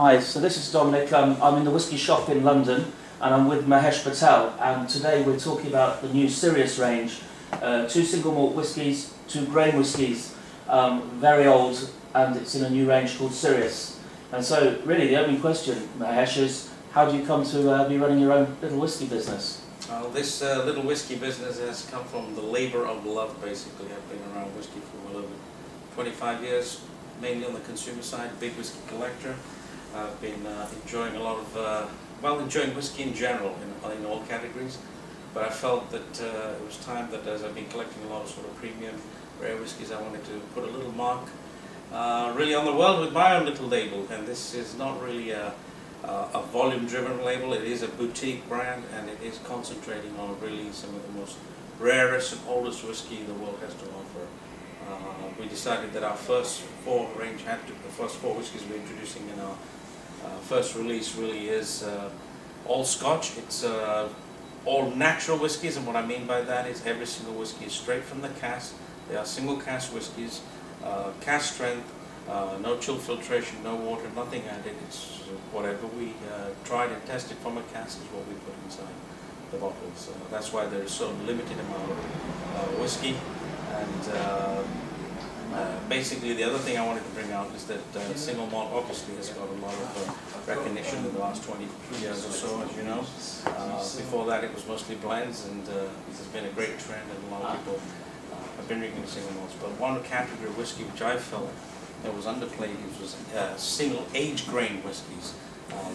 Hi, so this is Dominic. I'm in the whisky shop in London and I'm with Mahesh Patel, and today we're talking about the new Sirius range. 2 single malt whiskies, 2 grain whiskies, very old, and it's in a new range called Sirius. And so really the opening question, Mahesh, is how do you come to be running your own little whisky business? This little whisky business has come from the labour of love, basically. I've been around whisky for well over 25 years, mainly on the consumer side, big whisky collector. I've been enjoying a lot of, enjoying whisky in general, in all categories. But I felt that it was time that, as I've been collecting a lot of sort of premium rare whiskies, I wanted to put a little mark really on the world with my own little label. And this is not really a volume-driven label. It is a boutique brand, and it is concentrating on really some of the most rarest and oldest whiskey the world has to offer. We decided that our first 4 range had to, the first 4 whiskies we're introducing in our first release really is all Scotch. It's all natural whiskies, and what I mean by that is every single whiskey is straight from the cask. They are single cask whiskies, cask strength, no chill filtration, no water, nothing added. It's whatever we tried and tested from a cask is what we put inside the bottles. That's why there is so limited amount of whiskey. And basically the other thing I wanted to bring out is that single malt obviously has got a lot of recognition in the last 20 years or so, as you know. Before that it was mostly blends, and this has been a great trend, and a lot of people have been drinking single malts. But one category of whiskey which I felt that was underplayed was single age grain whiskies.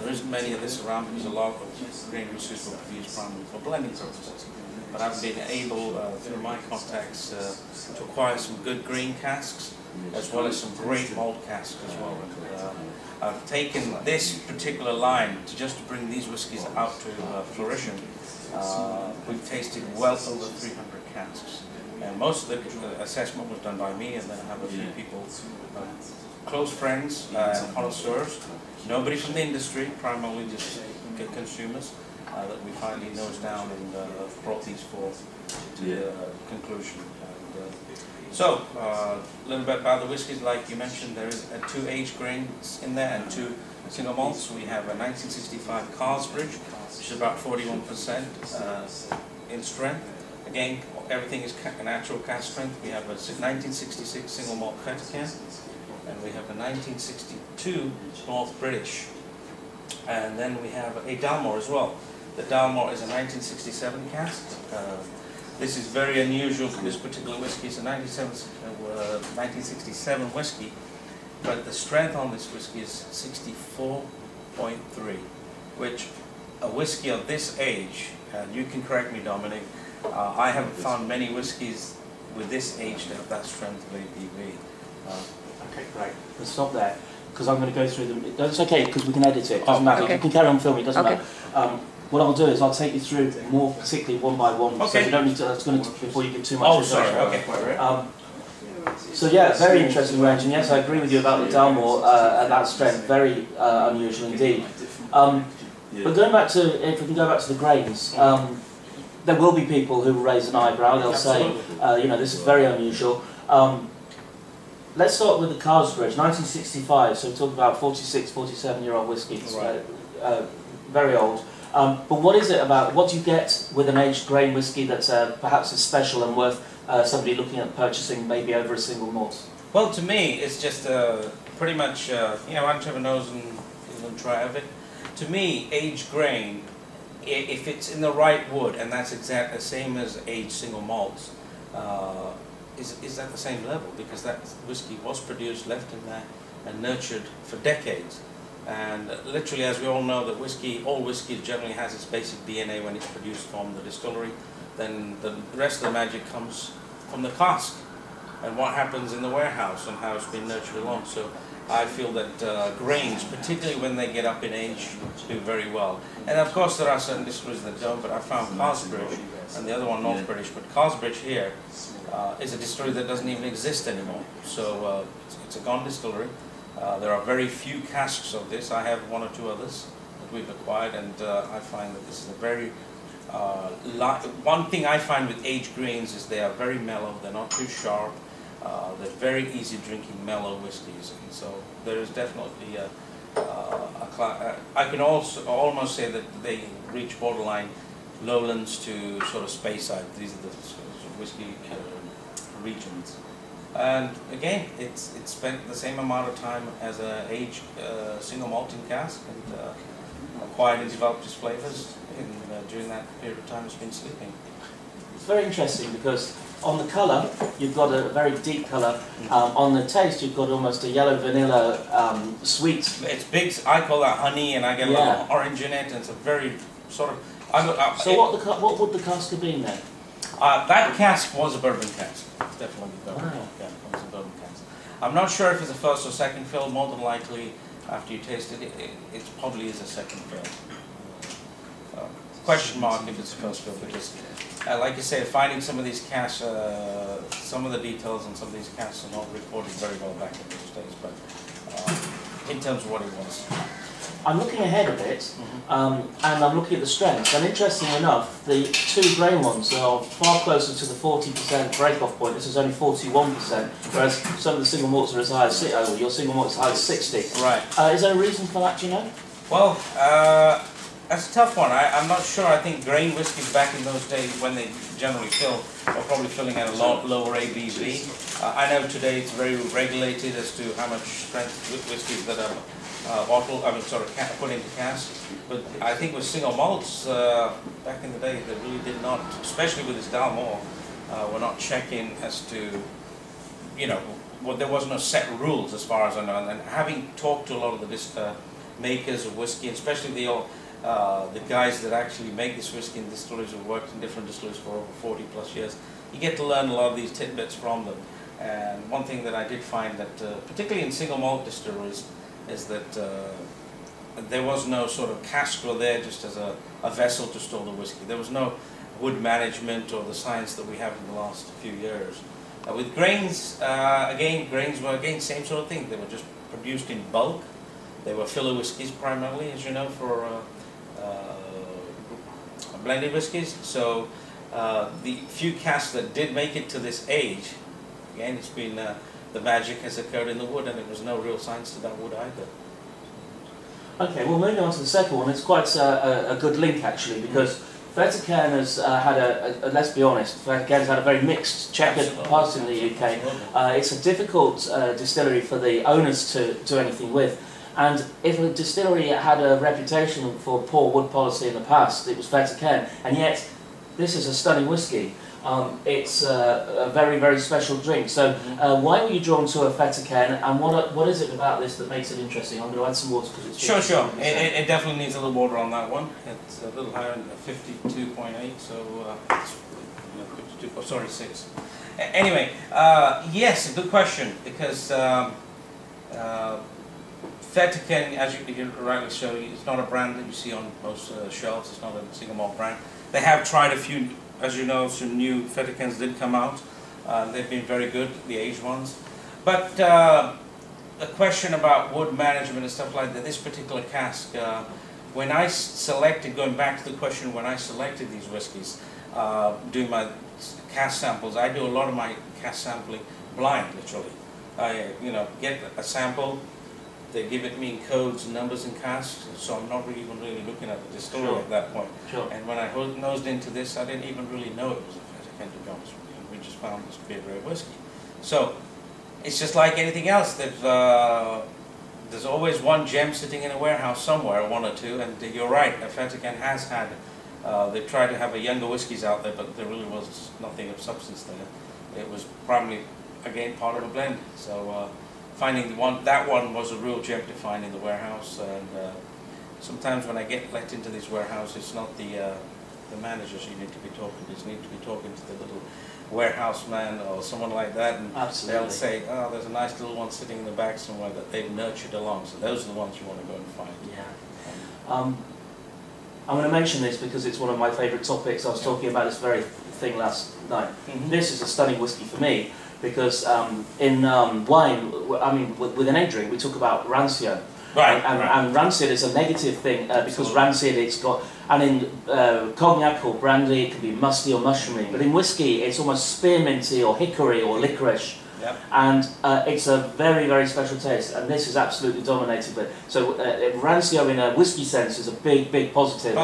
There isn't many of this around because a lot of grain whiskies were produced primarily for blending purposes. But I've been able, through my contacts, to acquire some good grain casks, as well as some great malt casks as well. And, I've taken this particular line to bring these whiskies out to fruition. We've tasted well over 300 casks. And most of the assessment was done by me, and then I have a few people, close friends and connoisseurs, nobody from the industry, primarily just consumers, that we finally nosed down and brought these 4 to conclusion. So, a little bit about the whiskies. Like you mentioned, there is 2 aged grains in there and 2 single malts. We have a 1965 Carlsbridge, which is about 41% in strength. Again, everything is natural cask strength. We have a 1966 single malt Petcan, and we have a 1962 North British. And then we have a Dalmore as well. The Dalmore is a 1967 cask. This is very unusual for this particular whiskey. It's a 1967 whiskey, but the strength on this whiskey is 64.3, which a whiskey of this age, and you can correct me, Dominic, I haven't found many whiskies with this age to have that strength of ABV. Okay, great. Let's stop there, because I'm going to go through them. It's okay, because we can edit it. It doesn't matter. Okay. You can carry on filming. It doesn't matter. What I'll do is I'll take you through more particularly one by one, so you don't need to. That's going to before you get too much. Oh, sorry. Okay. So yeah, very interesting range, and yes, I agree with you about the Dalmore at that strength. Very unusual indeed. But going back to, if we can go back to the grains, there will be people who will raise an eyebrow. They'll say, you know, this is very unusual. Let's start with the Carlsbridge, 1965. So we talk about 46, 47-year-old whiskey. Right. Very old. But what is it about, what do you get with an aged grain whiskey that perhaps is special and worth somebody looking at purchasing maybe over a single malt? Well, to me, it's just pretty much, you know, I have a nose and try of it. To me, aged grain, if it's in the right wood, and that's exactly the same as aged single malts, is at the same level, because that whiskey was produced, left in there, and nurtured for decades. And literally, as we all know, that whiskey, all whiskey generally has its basic DNA when it's produced from the distillery. Then the rest of the magic comes from the cask and what happens in the warehouse and how it's been nurtured along. So I feel that grains, particularly when they get up in age, do very well. And of course there are certain distilleries that don't, but I found Carlsbridge and the other one North British, but Carlsbridge here is a distillery that doesn't even exist anymore. So it's a gone distillery. There are very few casks of this. I have 1 or 2 others that we've acquired, and I find that this is a very one thing I find with aged grains is they are very mellow. They're not too sharp. They're very easy drinking, mellow whiskies, and so there is definitely I can also almost say that they reach borderline lowlands to sort of Speyside. These are the sort of whiskey regions. And again, it's spent the same amount of time as a aged single malting cask, and acquired and developed its flavors. During that period of time, it's been sleeping. It's very interesting because on the colour, you've got a very deep colour. On the taste, you've got almost a yellow vanilla sweet. It's big. I call that honey, and I get a little orange in it, and it's a very sort of. What would the cask have been then? That cask was a bourbon cask. It's definitely a bourbon. Wow. Yeah, it was a bourbon cask. I'm not sure if it's a first or second fill. More than likely, after you taste it, it probably is a second fill. Question mark if it's a first fill, because, like you say, finding some of these casks, some of the details on some of these casks are not recorded very well back in those days, but in terms of what it was. I'm looking ahead a bit, and I'm looking at the strengths, and interestingly enough, the 2 grain ones are far closer to the 40% break-off point. This is only 41%, whereas some of the single malts are as high as your single malt is as high as 60. Right. Is there a reason for that, do you know? Well, that's a tough one. I'm not sure. I think grain whiskies back in those days, when they generally fill, were probably filling at a lot lower ABV. I know today it's very regulated as to how much strength whiskies that are put into casks. But I think with single malts, back in the day, they really did not, especially with this Dalmore, were not checking as to, well, there was no set rules as far as I know. And having talked to a lot of the makers of whiskey, especially the guys that actually make this whiskey in distilleries who have worked in different distilleries for over 40 plus years, you get to learn a lot of these tidbits from them. And one thing that I did find that, particularly in single malt distilleries, is that there was no sort of cask were there just as a vessel to store the whiskey. There was no wood management or the science that we have in the last few years. With grains, grains were same sort of thing. They were just produced in bulk. They were filler whiskies primarily, as you know, for blended whiskies. So the few casks that did make it to this age, again, it's been the magic has occurred in the wood, and there was no real science to that wood either. Okay, well, moving on to the second one, it's quite a good link actually, because Fettercairn has had let's be honest, Fettercairn's had a very mixed, checkered past in the UK. It's a difficult distillery for the owners to do anything with. And if a distillery had a reputation for poor wood policy in the past, it was Fettercairn. And yet, this is a stunning whiskey. It's a very, very special drink. So, why were you drawn to a Fettercairn, and what is it about this that makes it interesting? I'm going to add some water because it's sure. It definitely needs a little water on that one. It's a little higher than 52.8, so it's 52. Oh, sorry, 6. Anyway, yes, a good question, because Fettercairn, as you rightly show, it's not a brand that you see on most shelves. It's not a single malt brand. They have tried a few. As you know, some new Fettercairns did come out. They've been very good, the aged ones. But the question about wood management and stuff like that, this particular cask, when I selected, going back to the question, when I selected these whiskies, doing my cask samples, I do a lot of my cask sampling blind, literally. I get a sample, they give it me in codes, numbers, and casks, so I'm not even really looking at the distillery at that point. Sure. And when I nosed into this, I didn't even really know it was a Fettercairn, to be honest with you. We just found this to be a rare whiskey. So it's just like anything else. There's always one gem sitting in a warehouse somewhere, one or two. And you're right, Fettercairn has had. They tried to have a younger whiskies out there, but there really was nothing of substance there. It was primarily, again, part of a blend. So. Finding that one was a real gem to find in the warehouse, and sometimes when I get let into these warehouses, it's not the managers you need to be talking to, you need to be talking to the little warehouse man or someone like that, and absolutely. They'll say, oh, there's a nice little one sitting in the back somewhere that they've nurtured along, so those are the ones you want to go and find. Yeah. I'm going to mention this because it's one of my favourite topics. I was talking about this very thing last night. This is a stunning whiskey for me. Because in wine, I mean, with an egg drink, we talk about rancio. Right, and rancid is a negative thing because rancid it's got, and in cognac or brandy it can be musty or mushroomy, but in whiskey it's almost spearminty or hickory or licorice. Yep. And it's a very, very special taste, and this is absolutely dominated by it. So rancio in a whiskey sense is a big, big positive.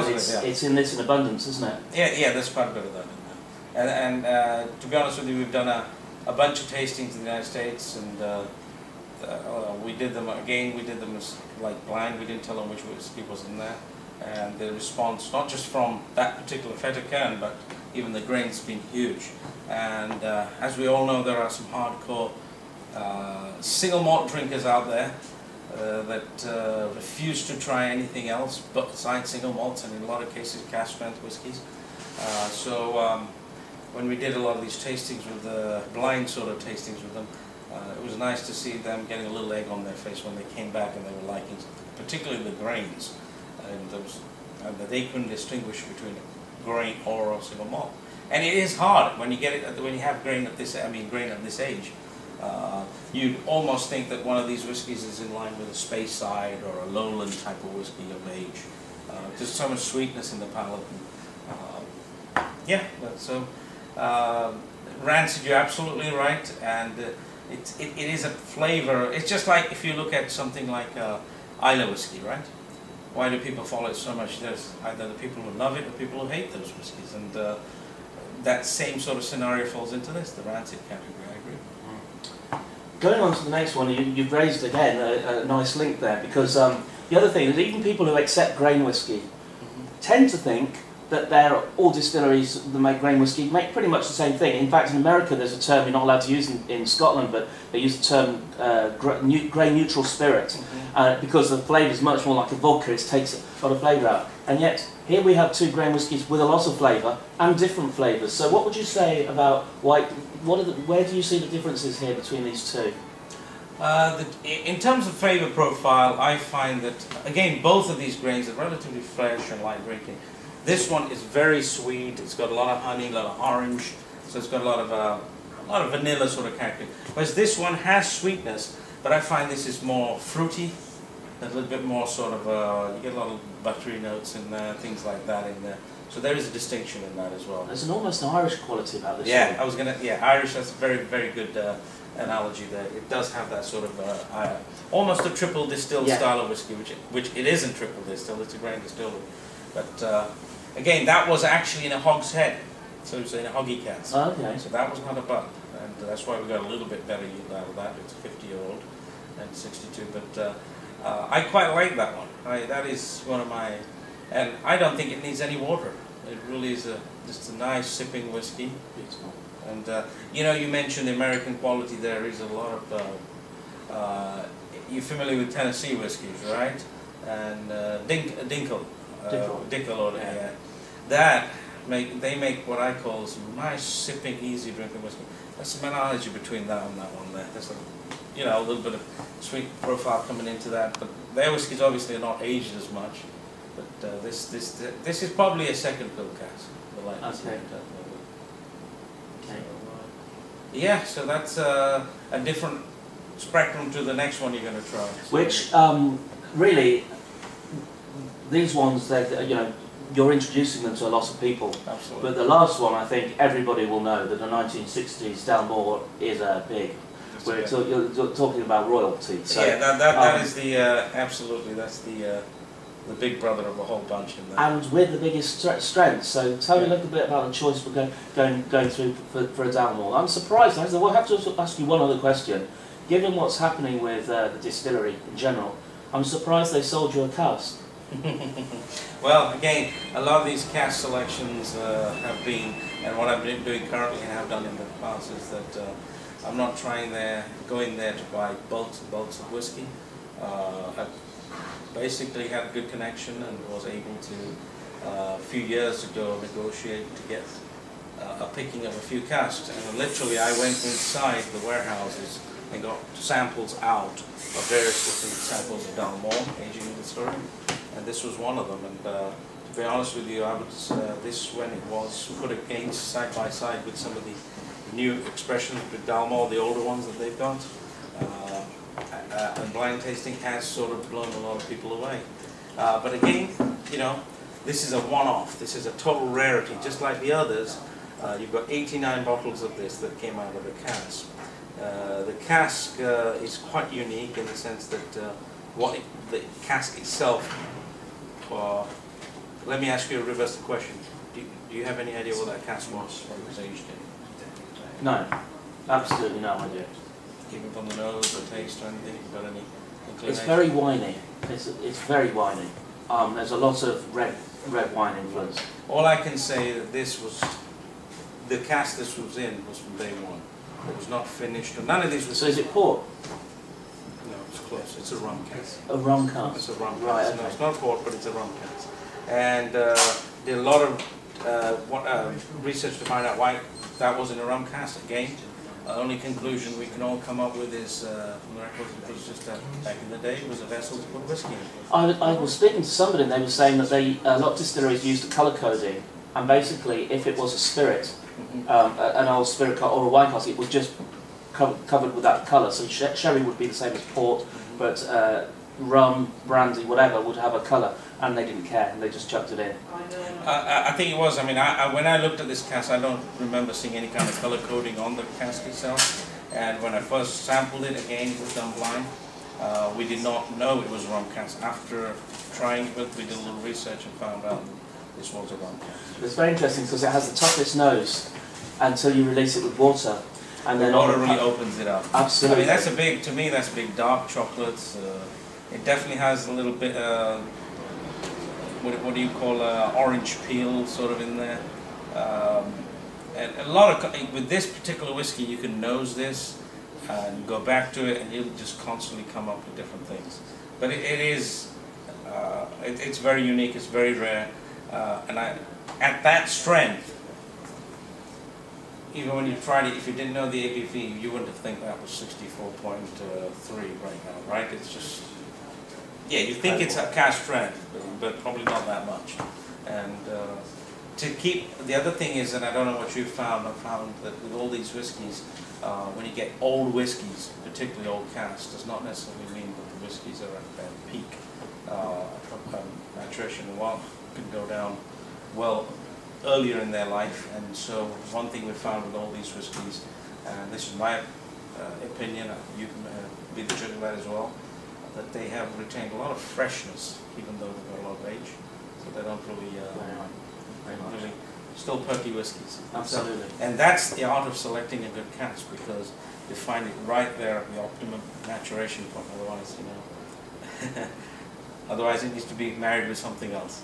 It's in this in abundance, isn't it? Yeah, there's quite a bit of that in there. And to be honest with you, we've done a bunch of tastings in the United States, and we did them as like blind. We didn't tell them which whiskey was in there, and the response, not just from that particular feta can, but even the grain's been huge. And as we all know, there are some hardcore single malt drinkers out there that refuse to try anything else but besides single malts, and in a lot of cases cask strength whiskies. So when we did a lot of these tastings with the blind sort of tastings with them, it was nice to see them getting a little egg on their face when they came back and they were liking, particularly the grains, and that they couldn't distinguish between grain or a single malt. And it is hard when you get it when you have grain at this age. You'd almost think that one of these whiskies is in line with a Speyside or a lowland type of whiskey of age. There's so much sweetness in the palate. Yeah, so rancid, you're absolutely right, and it is a flavor. It's just like if you look at something like Islay whiskey, right? Why do people follow it so much? There's either the people who love it or people who hate those whiskies, and that same sort of scenario falls into this, the rancid category. I agree. Going on to the next one, you've raised again a nice link there, because the other thing is even people who accept grain whiskey tend to think that they're all distilleries that make grain whiskey make pretty much the same thing. In fact, in America there's a term you're not allowed to use in Scotland, but they use the term grain neutral spirit, because the flavour is much more like a vodka. It takes a lot of flavour out. And yet here we have two grain whiskies with a lot of flavour and different flavours. So what would you say about where do you see the differences here between these two? In terms of flavour profile, I find that, again, both of these grains are relatively fresh and light drinking. This one is very sweet. It's got a lot of honey, a lot of orange, so it's got a lot of vanilla sort of character. Whereas this one has sweetness, but I find this is more fruity, a little bit more sort of you get a lot of buttery notes in there, things like that in there. So there is a distinction in that as well. There's an almost Irish quality about this. Yeah, Irish. That's a very, very good analogy there. It does have that sort of almost a triple distilled style of whiskey, which it isn't triple distilled. It's a grain distillery, but. Again, that was actually in a hogshead, so it's in a hoggy cask. Okay. So that was not a butt, and that's why we got a little bit better yield out of that. It's a 50-year-old and 62, but I quite like that one. That is one of my, and I don't think it needs any water. It really is just a nice sipping whiskey. Beautiful. And you mentioned the American quality. There is a lot of. You're familiar with Tennessee whiskies, right? And Dinkel. They make what I call some nice sipping, easy drinking whiskey. There's some analogy between that and that one there. There's a little bit of sweet profile coming into that, but their whiskies obviously are not aged as much. But this is probably a second fill cask. Okay. Yeah, so that's a different spectrum to the next one you're going to try. Which really. These ones, you're introducing them to a lot of people. Absolutely. But the last one, I think everybody will know that the 1960s Dalmore is big. You're talking about royalty. So, yeah, that is the absolutely. That's the big brother of a whole bunch in there. And with the biggest strength. So tell me a little bit about the choice for going through for a Dalmore. I'm surprised. I have to ask you one other question. Given what's happening with the distillery in general, I'm surprised they sold you a cask. Well, again, a lot of these cask selections have been, and what I've been doing currently and have done in the past is that I'm not going there to buy bulks and bulks of whiskey. I've basically had a good connection and was able to, a few years ago, negotiate to get a picking of a few casks. And literally I went inside the warehouses and got samples out of various different samples of Dalmore, aging in the story. And this was one of them, and to be honest with you, I was this when it was put against side by side with some of the new expressions with Dalmore, the older ones that they've got, and blind tasting has sort of blown a lot of people away. But again, this is a one-off. This is a total rarity, just like the others. You've got 89 bottles of this that came out of the cask, The cask is quite unique in the sense that the cask itself. Let me ask you a reverse question. Do you have any idea what that cask was when it was aged in? No, absolutely no idea. Even from the nose, the taste, or anything? You've got any inclination? It's very winey. It's very winey. There's a lot of red wine influence. All I can say that this was the cask this was in was from day one. It was not finished. None of these was. So is it port? No, it's close. It's a rum cask. A rum cask. It's a rum cask. Right. Okay. No, it's not port, but it's a rum cask. And did a lot of research to find out why that wasn't a rum cask. Again, the only conclusion we can all come up with is from the records it was just back in the day it was a vessel to put whiskey in. I was speaking to somebody and they were saying that a lot of distilleries used a colour coding, and basically if it was a spirit, an old spirit or a wine cask, it was just covered with that colour. So sherry would be the same as port, but rum, brandy, whatever would have a colour, and they didn't care, and they just chucked it in. I think it was. I mean, when I looked at this cask, I don't remember seeing any kind of colour coding on the cask itself. And when I first sampled it, again, it was done blind. We did not know it was a rum cask. After trying it, we did a little research and found out this was a rum cask. It's very interesting because it has the toughest nose until you release it with water, and then water really opens it up. Absolutely. I mean, that's a big. To me, that's big dark chocolates. It definitely has a little bit. What do you call orange peel sort of in there, and a lot of with this particular whiskey you can nose this and go back to it and you'll just constantly come up with different things. But it's very unique, it's very rare, and at that strength, even when you tried it, if you didn't know the ABV, you wouldn't have think that was 64.3 right now, right? It's just. Yeah, you think it's a cask strength, but probably not that much. And to keep, the other thing is, and I don't know what you found, I found that with all these whiskies, when you get old whiskies, particularly old casks, does not necessarily mean that the whiskies are at their peak maturation. One can go down well earlier in their life, and so one thing we found with all these whiskies, and this is my opinion, you can be the judge of that as well, that they have retained a lot of freshness, even though they've got a lot of age. So they don't really, really still perky whiskies. Absolutely. So, and that's the art of selecting a good cask, because you find it right there at the optimum maturation point. Otherwise, otherwise it needs to be married with something else.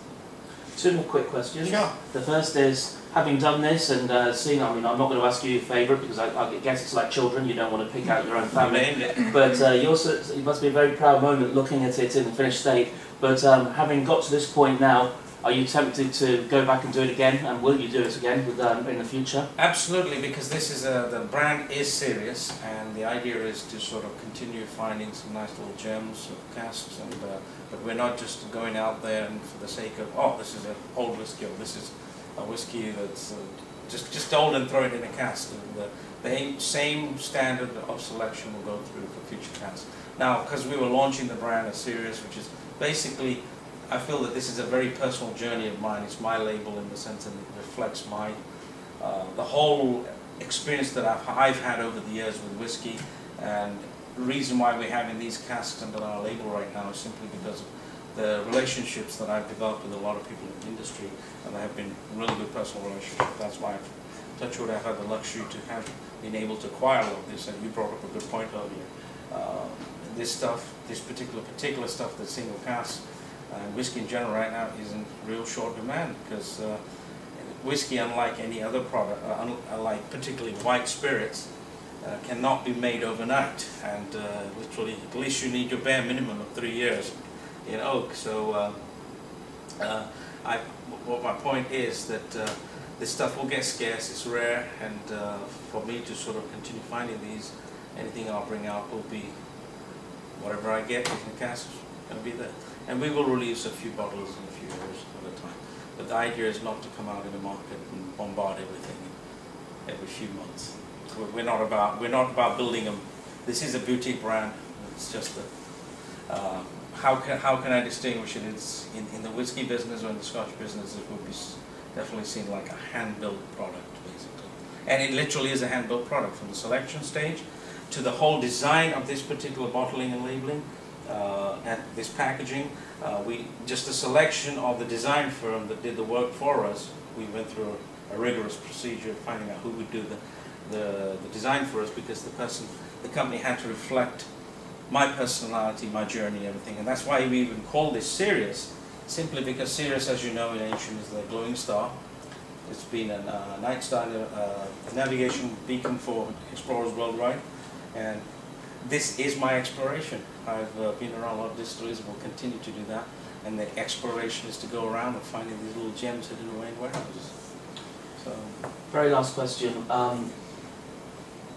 Two more quick questions. Sure. The first is, having done this and seen, I mean, I'm not going to ask you your favourite because I guess it's like children, you don't want to pick out your own family. But you also, it must be a very proud moment looking at it in the finished state. But having got to this point now, are you tempted to go back and do it again? And will you do it again with, in the future? Absolutely, because this is the brand is Sirius, and the idea is to sort of continue finding some nice little gems of casks. And but we're not just going out there and for the sake of, oh, this is an old whiskey, or this is a whiskey that's just old and throw it in a cask. The same standard of selection will go through for future casks. Now, because we were launching the brand as Sirius, which is basically, I feel that this is a very personal journey of mine. It's my label in the sense that it reflects my the whole experience that I've had over the years with whiskey. And the reason why we're having these casks under our label right now is simply because of the relationships that I've developed with a lot of people in the industry, and they have been really good personal relationships. That's why, touch wood, I've had the luxury to have been able to acquire all of this. And you brought up a good point earlier. This stuff, this particular stuff, that's single cask, and whiskey in general right now is in real short demand, because whiskey, unlike any other product, unlike particularly white spirits, cannot be made overnight, and literally at least you need your bare minimum of 3 years in oak. So what my point is that this stuff will get scarce, it's rare, and for me to sort of continue finding these, anything I'll bring out will be whatever I get in the cask is going to be there. And we will release a few bottles in a few years at a time. But the idea is not to come out in the market and bombard everything every few months. We're not about building them. This is a boutique brand. It's just how can I distinguish it? It's in the whiskey business or in the Scotch business, it would be definitely seen like a hand-built product, basically. And it literally is a hand-built product from the selection stage to the whole design of this particular bottling and labeling, and this packaging. Just a selection of the design firm that did the work for us. We went through a rigorous procedure of finding out who would do the design for us, because the company had to reflect my personality, my journey, everything. And that's why we even call this Sirius, simply because Sirius, as you know in ancient, is the glowing star. It's been a night star, a navigation beacon for explorers worldwide. And this is my exploration. I've been around a lot of distilleries and will continue to do that. And the exploration is to go around and finding these little gems hidden away in warehouses. So, very last question.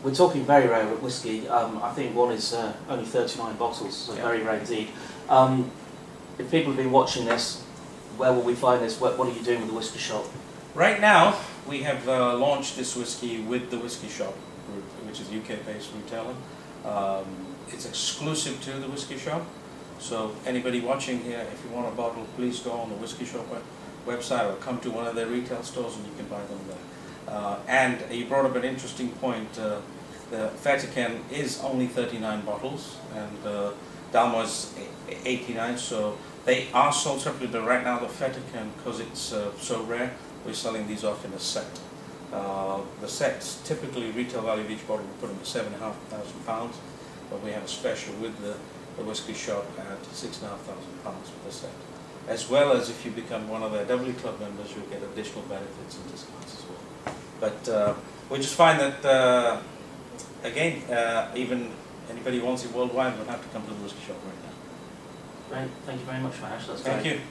We're talking very rare whiskey. I think one is only 39 bottles, so yeah. Very rare indeed. If people have been watching this, where will we find this? What are you doing with the Whisky Shop? right now, we have launched this whiskey with the Whisky Shop group, which is a UK-based retailer. It's exclusive to the Whisky Shop. So anybody watching here, if you want a bottle, please go on the Whisky Shop website or come to one of their retail stores and you can buy them there. And you brought up an interesting point. The Vatican is only 39 bottles and Dalmor is 89, so they are sold separately, but right now the Vatican, because it's so rare, we're selling these off in a set. The sets, typically retail value of each bottle, we put them at £7,500, but we have a special with the Whisky Shop at £6,500 for the set. As well as if you become one of their W Club members, you'll get additional benefits and discounts as well. But we just find that, again, even anybody who wants it worldwide would have to come to the Whisky Shop right now. Great, thank you very much, Mahesh. That's Thank great. you.